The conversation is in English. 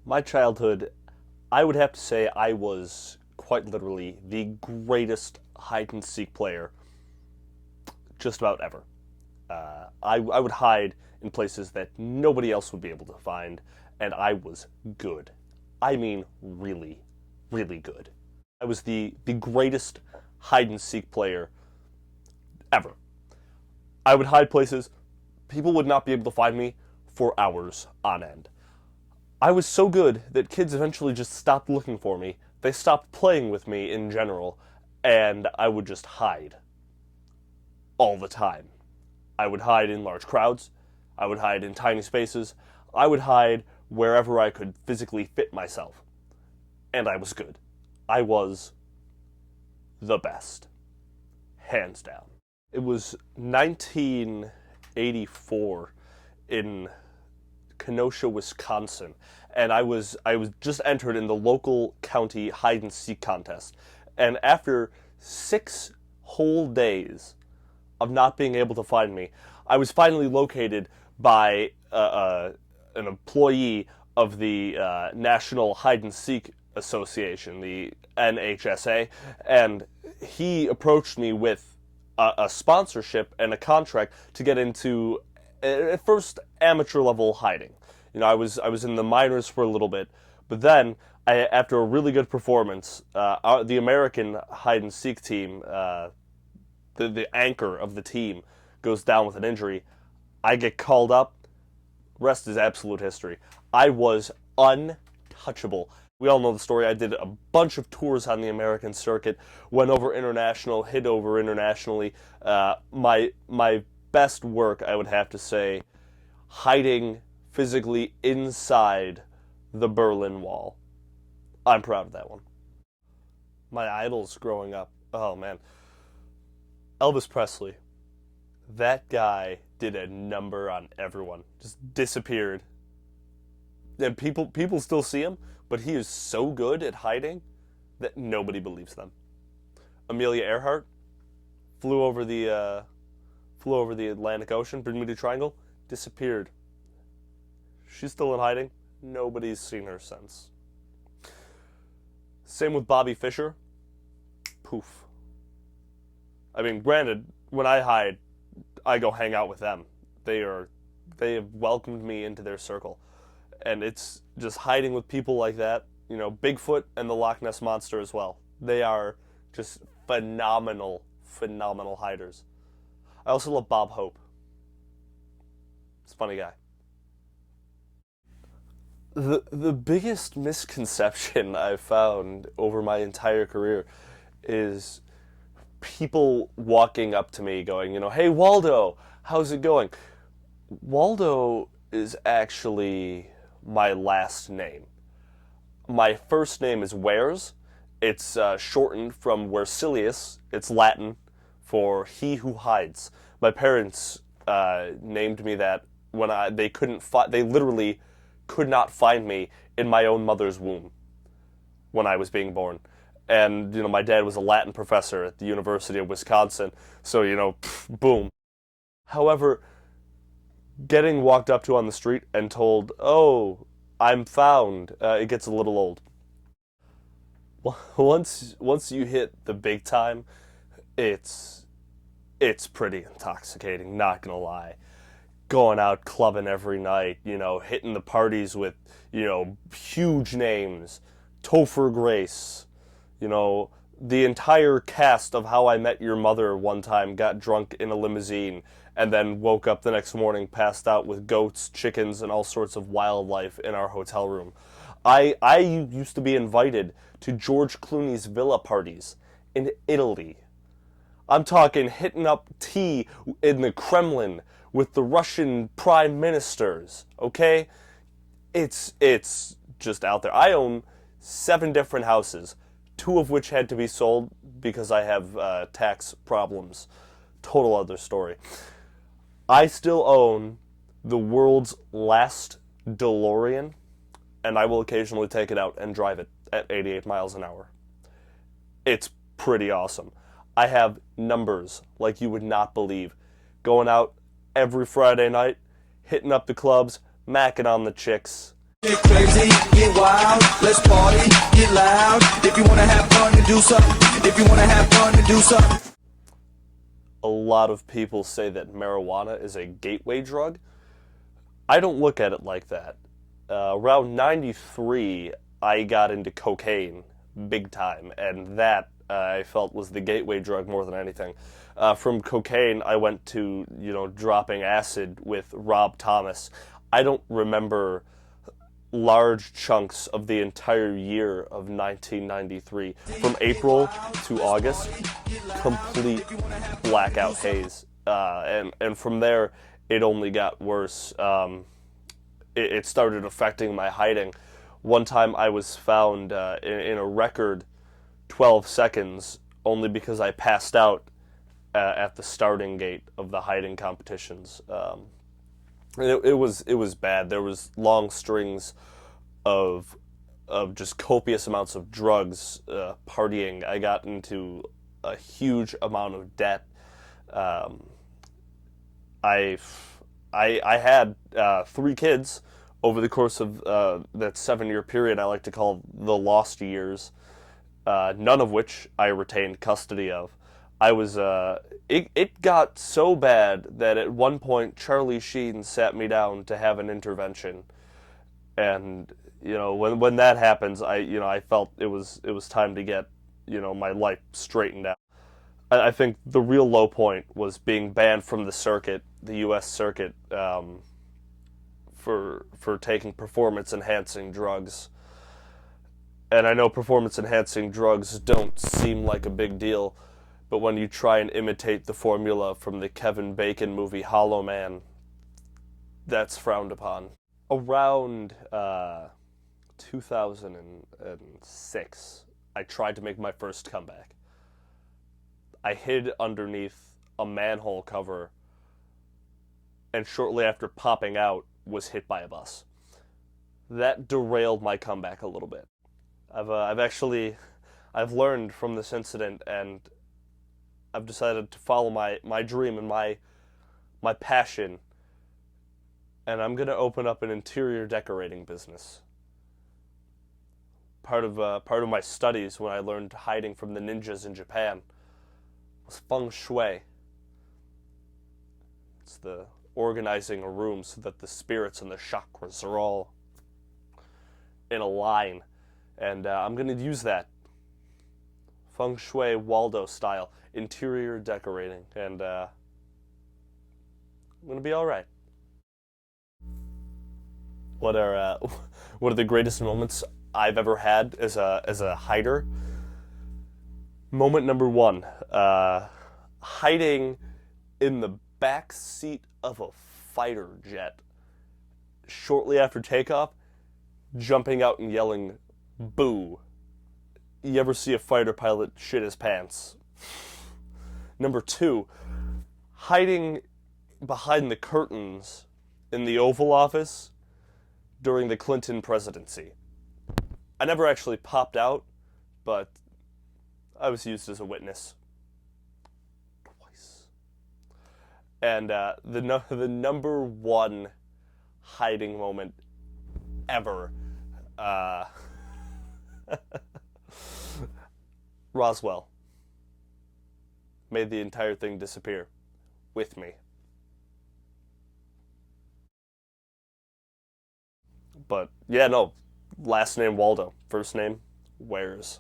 My childhood, I would have to say I was quite literally the greatest hide and seek player just about ever. I would hide in places that nobody else would be able to find, and I was good. I mean, really, really good. I was the greatest hide and seek player ever. I would hide places people would not be able to find me for hours on end. I was so good that kids eventually just stopped looking for me. They stopped playing with me in general, and I would just hide all the time. I would hide in large crowds. I would hide in tiny spaces. I would hide wherever I could physically fit myself. And I was good. I was the best. Hands down. It was 1984 in Kenosha, Wisconsin, and I was just entered in the local county hide and seek contest. And after 6 whole days of not being able to find me, I was finally located by an employee of the National Hide and Seek Association, the NHSA, and he approached me with a sponsorship and a contract to get into at first amateur level hiding. I was in the minors for a little bit, but then after a really good performance, the American hide and seek team, the anchor of the team, goes down with an injury. I get called up. Rest is absolute history. I was untouchable. We all know the story. I did a bunch of tours on the American circuit, went over international, hid over internationally. My best work, I would have to say, hiding physically inside the Berlin Wall. I'm proud of that one. My idols growing up. Oh man, Elvis Presley. That guy did a number on everyone. Just disappeared. And people still see him, but he is so good at hiding that nobody believes them. Amelia Earhart flew over the Atlantic Ocean, Bermuda Triangle, disappeared. She's still in hiding. Nobody's seen her since. Same with Bobby Fischer. Poof. I mean, granted, when I hide, I go hang out with them. They have welcomed me into their circle. And it's just hiding with people like that. Bigfoot and the Loch Ness Monster as well. They are just phenomenal, phenomenal hiders. I also love Bob Hope. He's a funny guy. The biggest misconception I've found over my entire career is people walking up to me going, hey Waldo, how's it going? Waldo is actually my last name. My first name is Wares. It's shortened from Wersilius. It's Latin for he who hides. My parents named me that when they literally could not find me in my own mother's womb when I was being born. And my dad was a Latin professor at the University of Wisconsin, so boom. However, getting walked up to on the street and told, "Oh, I'm found," it gets a little old. Once you hit the big time, it's it's pretty intoxicating. Not gonna lie, going out clubbing every night, hitting the parties with huge names, Topher Grace, the entire cast of How I Met Your Mother one time got drunk in a limousine and then woke up the next morning passed out with goats, chickens, and all sorts of wildlife in our hotel room. I used to be invited to George Clooney's villa parties in Italy. I'm talking hitting up tea in the Kremlin with the Russian prime ministers, okay? It's just out there. I own 7 different houses, 2 of which had to be sold because I have tax problems. Total other story. I still own the world's last DeLorean, and I will occasionally take it out and drive it at 88 miles an hour. It's pretty awesome. I have numbers like you would not believe. Going out every Friday night, hitting up the clubs, macking on the chicks, Get crazy, get wild, let's party, get loud. If you wanna have fun and do something, if you wanna have fun and do something. A lot of people say that marijuana is a gateway drug. I don't look at it like that. Around 93, I got into cocaine big time, and that I felt was the gateway drug more than anything. From cocaine, I went to, dropping acid with Rob Thomas. I don't remember large chunks of the entire year of 1993. From April to August, complete blackout haze. And from there, it only got worse. It started affecting my hiding. One time I was found in a record 12 seconds only because I passed out at the starting gate of the hiding competitions. It was bad. There was long strings of just copious amounts of drugs, partying. I got into a huge amount of debt. I had 3 kids over the course of that 7-year period I like to call the lost years, none of which I retained custody of. I was it got so bad that at one point Charlie Sheen sat me down to have an intervention, and when that happens, I felt it was time to get my life straightened out. I think the real low point was being banned from the circuit, the U.S. circuit, for taking performance enhancing drugs. And I know performance enhancing drugs don't seem like a big deal, but when you try and imitate the formula from the Kevin Bacon movie Hollow Man, that's frowned upon. Around 2006, I tried to make my first comeback. I hid underneath a manhole cover, and shortly after popping out, was hit by a bus. That derailed my comeback a little bit. I've learned from this incident, and I've decided to follow my dream and my passion, and I'm gonna open up an interior decorating business. Part of my studies when I learned hiding from the ninjas in Japan was feng shui. It's the organizing a room so that the spirits and the chakras are all in a line, and I'm gonna use that feng shui Waldo style interior decorating, and I'm gonna be all right. What are what are the greatest moments I've ever had as a hider? Moment number 1, hiding in the back seat of a fighter jet shortly after takeoff, jumping out and yelling, "Boo!" You ever see a fighter pilot shit his pants? Number 2, hiding behind the curtains in the Oval Office during the Clinton presidency. I never actually popped out, but I was used as a witness twice. And the number 1 hiding moment ever, Roswell made the entire thing disappear with me. But yeah, no, last name Waldo, first name Wares.